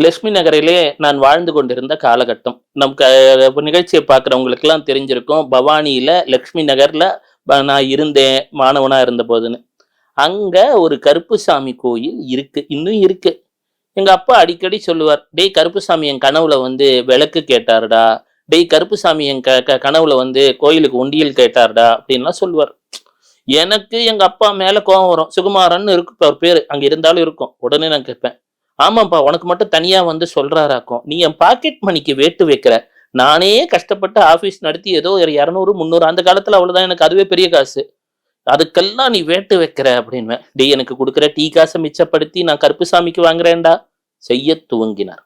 லட்சுமி நகரிலே நான் வாழ்ந்து கொண்டிருந்த காலகட்டம். நிகழ்ச்சியை பார்க்குறவங்களுக்கு எல்லாம் தெரிஞ்சிருக்கும். பவானியில லட்சுமி நகர்ல நான் இருந்தேன், மாணவனா இருந்தபோதுன்னு. அங்க ஒரு கருப்புசாமி கோயில் இருக்கு. இன்னும் இருக்கு. எங்க அப்பா அடிக்கடி சொல்லுவார், "டேய் கருப்புசாமி என் கனவுல வந்து விளக்கு கேட்டாருடா. டேய் கருப்புசாமி என் க க கனவுல வந்து கோயிலுக்கு உண்டியல் கேட்டாருடா" அப்படின்லாம் சொல்லுவார். எனக்கு எங்க அப்பா மேல கோவம் வரும். சுகுமாரன்னு இருக்கு அவர் பேரு. அங்க இருந்தாலும் இருக்கும். உடனே நான் கேட்பேன், "ஆமாப்பா உனக்கு மட்டும் தனியா வந்து சொல்றாராக்கும். நீ என் பாக்கெட் மணிக்கு வேட்டு வைக்கிற. நானே கஷ்டப்பட்டு ஆபீஸ் நடத்தி ஏதோ ஒரு 200, 300 அந்த காலத்துல அவ்வளவுதான் எனக்கு அதுவே பெரிய காசு. அதுக்கெல்லாம் நீ வேட்டு வைக்கிற" அப்படின்னுவேன். "டேய் எனக்கு குடுக்குற டீ காச மிச்சப்படுத்தி நான் கருப்புசாமிக்கு வாங்குறேன்டா." செய்யத் துவங்கினார்.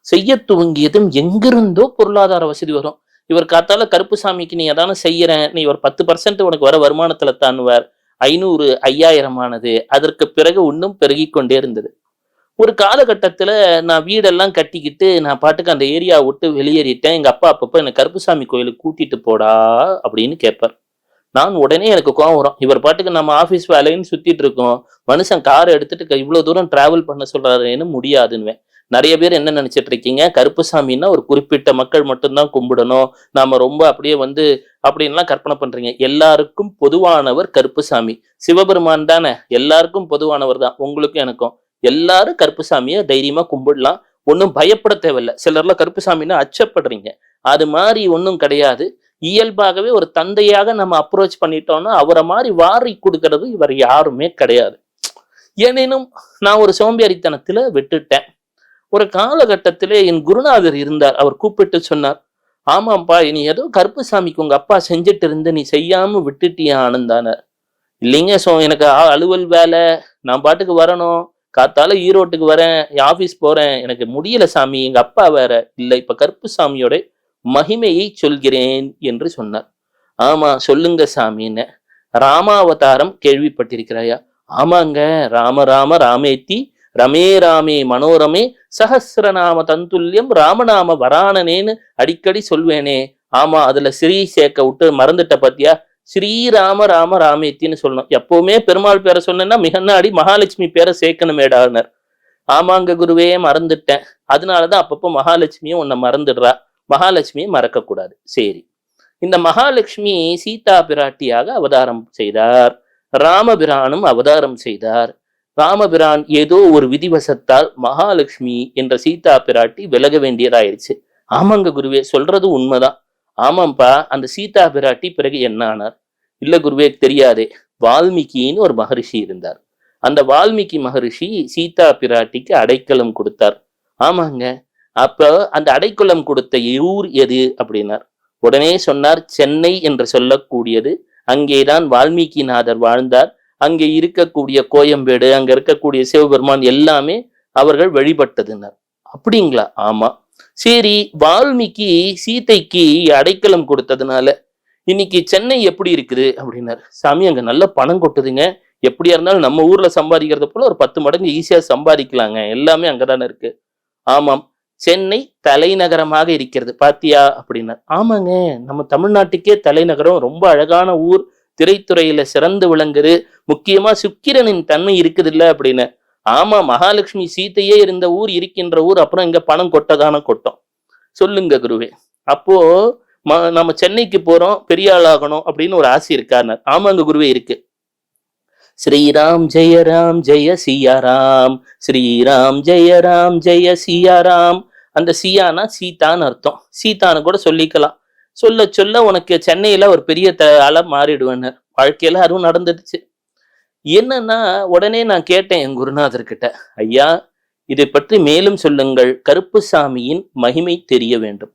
செய்யத் துவங்கியதும் எங்கிருந்தோ பொருளாதார வசதி வரும். இவர் காத்தால கருப்புசாமிக்கு நீ அதான செய்யறேன். நீ ஒரு 10% உனக்கு வர வருமானத்துல தான்னுவார். 500, 5000 ஆனது. அதற்கு பிறகு இன்னும் பெருகிக் கொண்டே இருந்தது. ஒரு காலகட்டத்துல நான் வீடெல்லாம் கட்டிக்கிட்டு நான் பாட்டுக்கு அந்த ஏரியாவை விட்டு வெளியேறிட்டேன். எங்க அப்பா அப்பப்ப என்ன கருப்புசாமி கோயிலுக்கு கூட்டிட்டு போடா அப்படின்னு கேட்பார். நான் உடனே எனக்கு கோவம் வரும். இவர் பாட்டுக்கு நம்ம ஆபீஸ் வேலைன்னு சுத்திட்டு இருக்கோம். மனுஷன் கார் எடுத்துட்டு இவ்வளவு தூரம் டிராவல் பண்ண சொல்றாருன்னு முடியாதுன்னுவேன். நெறைய பேர் என்ன நினைச்சிட்டு இருக்கீங்க, கருப்புசாமின்னா ஒரு குறிப்பிட்ட மக்கள் மட்டும் தான் கும்பிடணும். நாம ரொம்ப அப்படியே வந்து அப்படின்லாம் கற்பனை பண்றீங்க. எல்லாருக்கும் பொதுவானவர் கருப்புசாமி. சிவபெருமான் தானே எல்லாருக்கும் பொதுவானவர் தான். உங்களுக்கும் எனக்கும். எல்லாரும் கருப்புசாமிய தைரியமா கும்பிடலாம். ஒண்ணும் பயப்பட தேவையில்ல. சிலர்லாம் கருப்புசாமின்னா அச்சப்படுறீங்க. அது மாரி ஒண்ணும் கிடையாது. இயல்பாகவே ஒரு தந்தையாக நம்ம அப்ரோச் பண்ணிட்டோம்னா, அவர மாரி வாரி குடுக்கிறது இவர் யாருமே கிடையாது. எனினும் நான் ஒரு சோம்பேறித்தனத்துல விட்டுட்டேன். ஒரு காலகட்டத்திலே என் குருநாதர் இருந்தார். அவர் கூப்பிட்டு சொன்னார், "ஆமாம்பா, நீ ஏதோ கருப்புசாமிக்கு உங்க அப்பா செஞ்சுட்டு இருந்து நீ செய்யாம விட்டுட்டியா ஆனந்தானார்." "இல்லைங்க எனக்கு அலுவல் வேலை. நான் பாட்டுக்கு வரணும். காத்தால ஈரோட்டுக்கு வரேன், ஆபீஸ் போறேன். எனக்கு முடியல சாமி. எங்க அப்பா வேற." "இல்ல, இப்ப கருப்புசாமியோட மகிமையை சொல்கிறேன்" என்று சொன்னார். "ஆமா சொல்லுங்க சாமின்னேன்." "ராமாவதாரம் கேள்விப்பட்டிருக்கிறாயா?" "ஆமாங்க. ராம ராம ராமேத்தி ரமே ராமே மனோரமே சஹஸ்ரநாம தந்துல்யம் ராமநாம வராணனேன்னு அடிக்கடி சொல்வேனே." "ஆமா, அதுல ஸ்ரீ சேர்க்க விட்டு மறந்துட்ட பாத்தியா? ஸ்ரீராம ராம ராமேத்தின்னு சொல்லணும். எப்பவுமே பெருமாள் பேரை சொன்னேன்னா மிகநாடி மகாலட்சுமி பேரை சேர்க்கணுமேடானர்." "ஆமாங்க குருவே, மறந்துட்டேன். அதனாலதான் அப்பப்போ மகாலட்சுமியும் உன்னை மறந்துடுறா. மகாலட்சுமியை மறக்க கூடாது." சரி. இந்த மகாலட்சுமி சீதா பிராட்டியாக அவதாரம் செய்தார். ராமபிரானும் அவதாரம் செய்தார். ராமபிரான் ஏதோ ஒரு விதிவசத்தால் மகாலட்சுமி என்ற சீதா பிராட்டி விலக வேண்டியதாயிருச்சு. "ஆமாங்க குருவே, சொல்றது உண்மைதான்." "ஆமாம்பா, அந்த சீதா பிராட்டி பிறகு என்ன ஆனார்?" "இல்ல குருவே, தெரியாதே. வால்மீகின்னு ஒரு மகரிஷி இருந்தார். அந்த வால்மீகி மகரிஷி சீதா பிராட்டிக்கு அடைக்கலம் கொடுத்தார்." "ஆமாங்க. அப்ப அந்த அடைக்கலம் கொடுத்த ஊர் எது?" அப்படின்னார். உடனே சொன்னார், "சென்னை என்று சொல்லக்கூடியது. அங்கேதான் வால்மீகிநாதர் வாழ்ந்தார். அங்கே இருக்கக்கூடிய கோயம்பேடு, அங்க இருக்கக்கூடிய சிவபெருமான் எல்லாமே அவர்கள் வழிபட்டதுன்னார்." "அப்படிங்களா?" "ஆமா." "சரி, வால்மீகி சீதைக்கு அடைக்கலம் கொடுத்ததுனால இன்னைக்கு சென்னை எப்படி இருக்குது?" அப்படின்னாரு. "சாமி, அங்க நல்ல பணம் கொட்டுதுங்க. எப்படியா இருந்தாலும் நம்ம ஊர்ல சம்பாதிக்கிறத போல ஒரு 10 மடங்கு ஈஸியா சம்பாதிக்கலாங்க. எல்லாமே அங்கதானே இருக்கு." "ஆமாம், சென்னை தலைநகரமாக இருக்கிறது பாத்தியா?" அப்படின்னார். "ஆமாங்க, நம்ம தமிழ்நாட்டுக்கே தலைநகரம். ரொம்ப அழகான ஊர். திரைத்துறையில சிறந்து விளங்குது. முக்கியமா சுக்கிரனின் தன்மை இருக்குது இல்ல" அப்படின்னு. "ஆமா, மகாலட்சுமி சீதையே இருந்த ஊர், இருக்கின்ற ஊர். அப்புறம் இங்க பணம் கொட்டதான கொட்டும்." "சொல்லுங்க குருவே." "அப்போ நம்ம சென்னைக்கு போறோம், பெரிய ஆளாகணும் அப்படின்னு ஒரு ஆசை இருக்காருன்னார். "ஆமாங்க குருவே, இருக்கு." "ஸ்ரீராம் ஜெய ராம் ஜெய சியா ராம், ஸ்ரீராம் ஜெய ராம் ஜெய சியா ராம்." அந்த சியானா சீதான்னு அர்த்தம். சீதான்னு கூட சொல்லிக்கலாம். சொல்ல சொல்ல உனக்கு சென்னையில ஒரு பெரிய ஆளா மாறிடுவேன்னு. வாழ்க்கையில அதுவும் நடந்துடுச்சு. என்னன்னா, உடனே நான் கேட்டேன் என் குருநாதர்கிட்ட, "ஐயா, இதை பற்றி மேலும் சொல்லுங்கள். கருப்புசாமியின் மகிமை தெரிய வேண்டும்."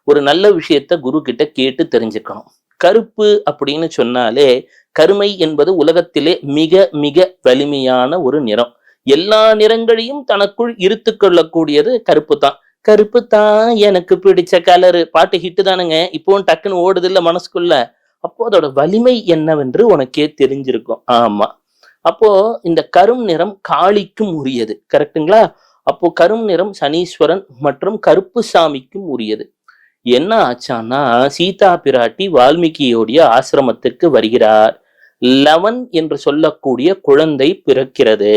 ஒரு நல்ல விஷயத்த குரு கிட்ட கேட்டு தெரிஞ்சுக்கணும். கருப்பு அப்படின்னு சொன்னாலே, கருமை என்பது உலகத்திலே மிக மிக வலிமையான ஒரு நிறம். எல்லா நிறங்களையும் தனக்குள் இருத்துக் கொள்ளக்கூடியது கருப்பு தான். "கருப்பு தான் எனக்கு பிடிச்ச கலரு" பாட்டு ஹிட்டு தானுங்க. இப்பவும் டக்குன்னு ஓடுது இல்ல மனசுக்குள்ள. அப்போ அதோட வலிமை என்னவென்று உனக்கே தெரிஞ்சிருக்கும். ஆமா. அப்போ இந்த கரும் நிறம் காளிக்கும் உரியது. கரெக்ட்டுங்களா? அப்போ கரும் நிறம் சனீஸ்வரன் மற்றும் கருப்புசாமிக்கும் உரியது. என்ன ஆச்சான்னா, சீதா பிராட்டி வால்மீகியோடைய ஆசிரமத்திற்கு வருகிறார். லவன் என்று சொல்லக்கூடிய குழந்தை பிறக்கிறது.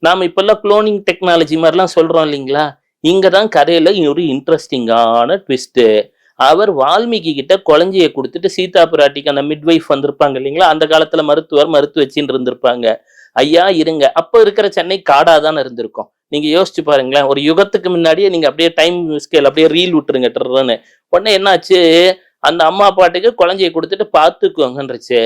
நாம இப்பெல்லாம் குளோனிங் டெக்னாலஜி மாதிரிலாம் சொல்றோம் இல்லைங்களா? இங்கதான் கதையில ஒரு இன்ட்ரெஸ்டிங்கான ட்விஸ்ட். அவர் வால்மீகி கிட்ட குழந்தைய கொடுத்துட்டு சீதா பிராட்டிக்கு அந்த மிட்வைஃப் வந்திருப்பாங்க இல்லைங்களா, அந்த காலத்துல மருத்துவர் மருத்துவ வச்சுன்னு இருந்திருப்பாங்க. ஐயா இருங்க, அப்ப இருக்கிற சென்னை காடாதான் இருந்திருக்கும். நீங்க யோசிச்சு பாருங்களேன், ஒரு யுகத்துக்கு முன்னாடியே நீங்க அப்படியே டைம் ஸ்கேல் அப்படியே ரீல் விட்டுருங்க டர்ன்னு. உடனே என்னாச்சு, அந்த அம்மா பாட்டுக்கு குழந்தைய கொடுத்துட்டு பார்த்துக்கோங்கன்றுச்சு.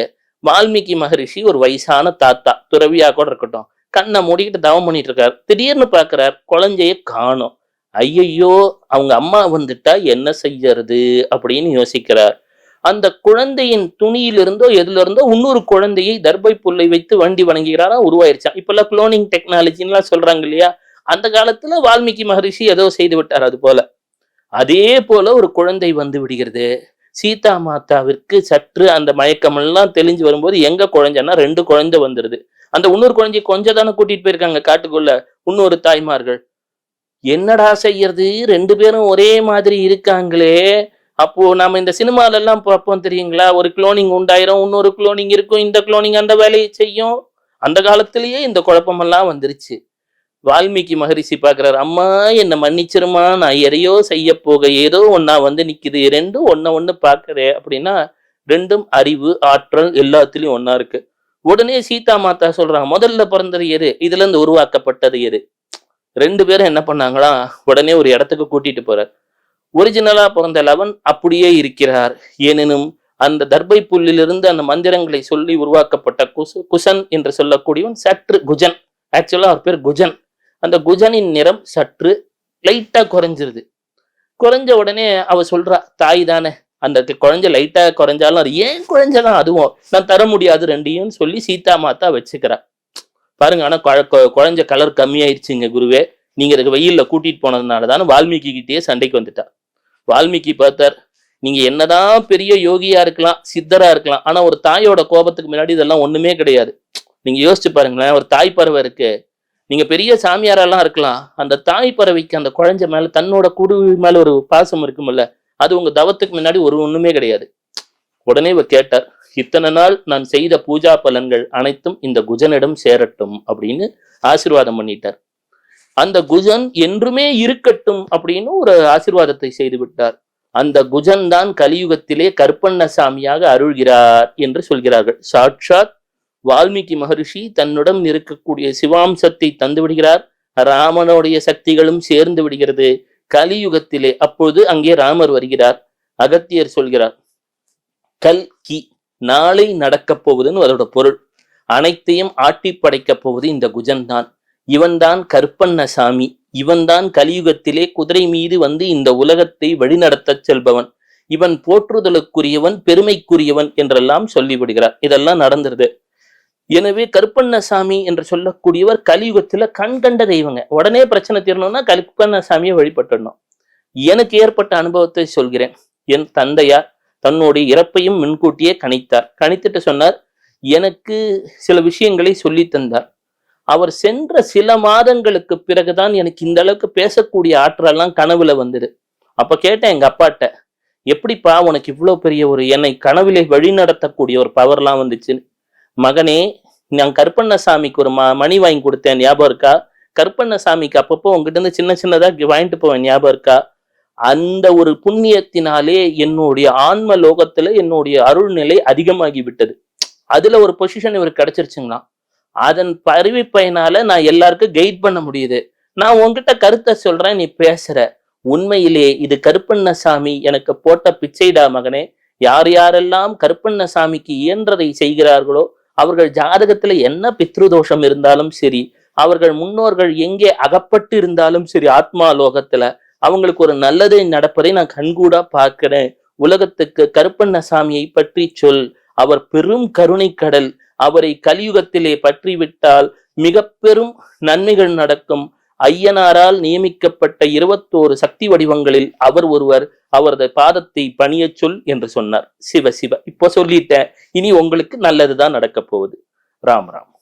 வால்மீகி மகரிஷி ஒரு வயசான தாத்தா, துறவியா கூட இருக்கட்டும், கண்ணை மூடிக்கிட்டு தவம் பண்ணிட்டு இருக்காரு. திடீர்னு பாக்குறார், குழந்தைய காணோம். ஐயையோ, அவங்க அம்மா வந்துட்டா என்ன செய்யறது அப்படின்னு யோசிக்கிறார். அந்த குழந்தையின் துணியிலிருந்தோ எதுல இருந்தோ இன்னொரு குழந்தையை தர்பை புல்லை வைத்து வண்டி வணங்குகிறாரா, உருவாயிருச்சான். இப்ப எல்லாம் குளோனிங் டெக்னாலஜின்லாம் சொல்றாங்க இல்லையா, அந்த காலத்துல வால்மீகி மகரிஷி ஏதோ செய்து விட்டார். அது போல அதே போல ஒரு குழந்தை வந்து விடுகிறது. சீதா மாதாவிற்கு சற்று அந்த மயக்கம் எல்லாம் தெளிஞ்சு வரும்போது எங்க குழந்தைன்னா 2 குழந்தை வந்துருது. அந்த இன்னொரு குழந்தைய கொஞ்சம் தானே கூட்டிட்டு போயிருக்காங்க காட்டுக்குள்ள இன்னொரு தாய்மார்கள். என்னடா செய்யறது, 2 பேரும் ஒரே மாதிரி இருக்காங்களே. அப்போ நாம இந்த சினிமால எல்லாம் பார்ப்போம் தெரியுங்களா, ஒரு குளோனிங் உண்டாயிரும், இன்னொரு குளோனிங் இருக்கும், இந்த குளோனிங் அந்த வேலையை செய்யும். அந்த காலத்திலேயே இந்த குழப்பமெல்லாம் வந்துருச்சு. வால்மீகி மகரிஷி பாக்குறாரு, அம்மா என்ன மன்னிச்சிருமா, நான் எதையோ செய்ய போக ஏதோ ஒன்னா வந்து நிக்குது, 2ம் ஒண்ணு பாக்குறே அப்படின்னா, 2ம் அறிவு ஆற்றல் எல்லாத்துலயும் ஒன்னா இருக்கு. உடனே சீதா மாதா சொல்றாங்க, முதல்ல பிறந்தது எது, இதுல இருந்து உருவாக்கப்பட்டது எது. 2 பேரும் என்ன பண்ணாங்களா, உடனே ஒரு இடத்துக்கு கூட்டிட்டு போறார். ஒரிஜினலா பிறந்த லவன் அப்படியே இருக்கிறார். எனினும் அந்த தர்பை புல்லிலிருந்து அந்த மந்திரங்களை சொல்லி உருவாக்கப்பட்ட குசன் என்று சொல்லக்கூடியவன் சற்று குஜன். ஆக்சுவலா அவர் பேர் குஜன். அந்த குஜனின் நிறம் சற்று லைட்டா குறைஞ்சிருது. குறைஞ்ச உடனே அவ சொல்றா, தாய் தானே, அந்த குழந்தை லைட்டா குறைஞ்சாலும் அது ஏன் குழந்தைதான், அதுவும் நான் தர முடியாது 2யும் சொல்லி சீதா மாதா வச்சுக்கிறா. பாருங்க, ஆனா குழந்தை கலர் கம்மியாயிருச்சுங்க குருவே, நீங்க இதுக்கு வெயில்ல கூட்டிட்டு போனதுனாலதான் வால்மீகி கிட்டேயே சண்டைக்கு வந்துட்டா. வால்மீகி பார்த்தார், நீங்க என்னதான் பெரிய யோகியா இருக்கலாம், சித்தரா இருக்கலாம், ஆனா ஒரு தாயோட கோபத்துக்கு முன்னாடி இதெல்லாம் ஒண்ணுமே கிடையாது. நீங்க யோசிச்சு பாருங்களேன், ஒரு தாய் பறவை இருக்கு, நீங்க பெரிய சாமியாரெல்லாம் இருக்கலாம், அந்த தாய் பறவைக்கு அந்த குழந்தை மேல தன்னோட குருவி மேல ஒரு பாசம் இருக்கும்ல, அது உங்க தவத்துக்கு முன்னாடி ஒண்ணுமே கிடையாது. உடனே இவர் கேட்டார், இத்தனை நாள் நான் செய்த பூஜா பலன்கள் அனைத்தும் இந்த குஜனிடம் சேரட்டும் அப்படின்னு ஆசீர்வாதம் பண்ணிட்டார். அந்த குஜன் என்றுமே இருக்கட்டும் அப்படின்னு ஒரு ஆசீர்வாதத்தை செய்து விட்டார். அந்த குஜன் தான் கலியுகத்திலே கருப்பண்ணசாமியாக அருள்கிறார் என்று சொல்கிறார்கள். சாட்சாத் வால்மீகி மகரிஷி தன்னுடன் இருக்கக்கூடிய சிவாம்சத்தை தந்து விடுகிறார். ராமனுடைய சக்திகளும் சேர்ந்து விடுகிறது கலியுகத்திலே. அப்பொழுது அங்கே ராமர் வருகிறார். அகத்தியர் சொல்கிறார், கல்கி நாளை நடக்கப் போவதுன்னு அதோட பொருள். அனைத்தையும் ஆட்டி படைக்கப் போவது இந்த குஜன் தான். இவன்தான் கருப்பண்ணசாமி. இவன்தான் கலியுகத்திலே குதிரை மீது வந்து இந்த உலகத்தை வழிநடத்த செல்பவன். இவன் போற்றுதலுக்குரியவன், பெருமைக்குரியவன் என்றெல்லாம் சொல்லிவிடுகிறார். இதெல்லாம் நடந்துருது. எனவே கருப்பண்ணசாமி என்று சொல்லக்கூடியவர் கலியுகத்துல கண் கண்ட தெய்வங்க. உடனே பிரச்சனை தீரணும்னா கருப்பண்ணசாமியை வழிபட்டுடணும். எனக்கு ஏற்பட்ட அனுபவத்தை சொல்கிறேன். என் தந்தையார் தன்னுடைய இறப்பையும் முன்கூட்டியே கணித்தார். கணித்துட்டு சொன்னார், எனக்கு சில விஷயங்களை சொல்லி தந்தார். அவர் சென்ற சில மாதங்களுக்கு பிறகுதான் எனக்கு இந்த அளவுக்கு பேசக்கூடிய ஆற்றலாம் கனவுல வந்தது. அப்ப கேட்டேன் எங்க அப்பாட்ட, எப்படிப்பா உனக்கு இவ்வளவு பெரிய ஒரு என்னை கனவிலே வழி நடத்தக்கூடிய ஒரு பவர்லாம் வந்துச்சுன்னு. மகனே, நான் கருப்பண்ணசாமிக்கு ஒரு மணி வாங்கி கொடுத்தேன், ஞாபகம் இருக்கா? கருப்பண்ணசாமிக்கு அப்பப்போ உங்ககிட்ட இருந்து சின்ன சின்னதா வாங்கிட்டு போவேன், ஞாபகம் இருக்கா? அந்த ஒரு புண்ணியத்தினாலே என்னுடைய ஆன்ம லோகத்துல என்னுடைய அருள்நிலை அதிகமாகி விட்டது. அதுல ஒரு பொசிஷன் இவருக்கு கிடைச்சிருச்சுங்களாம். அதன் பரிவிப்பயனால நான் எல்லாருக்கும் கைட் பண்ண முடியுது. நான் உன்கிட்ட கருத்தை சொல்றேன், நீ பேசுற. உண்மையிலே இது கருப்பண்ணசாமி எனக்கு போட்ட பிச்சைடா மகனே. யார் யாரெல்லாம் கருப்பண்ணசாமிக்கு இயன்றதை செய்கிறார்களோ அவர்கள் ஜாதகத்துல என்ன பித்ருதோஷம் இருந்தாலும் சரி, அவர்கள் முன்னோர்கள் எங்கே அகப்பட்டு இருந்தாலும் சரி, ஆத்மா லோகத்துல அவங்களுக்கு ஒரு நல்லதை நடப்பதை நான் கண்கூடா பார்க்கிறேன். உலகத்துக்கு கருப்பண்ணசாமியை பற்றி சொல். அவர் பெரும் கருணை கடல். அவரை கலியுகத்திலே பற்றிவிட்டால் மிக பெரும் நன்மைகள் நடக்கும். ஐயனாரால் நியமிக்கப்பட்ட 21 சக்தி வடிவங்களில் அவர் ஒருவர். அவரது பாதத்தை பணிய சொல் என்று சொன்னார். சிவ சிவ, இப்போ சொல்லிட்டேன், இனி உங்களுக்கு நல்லதுதான் நடக்க போகுது. ராம் ராம்.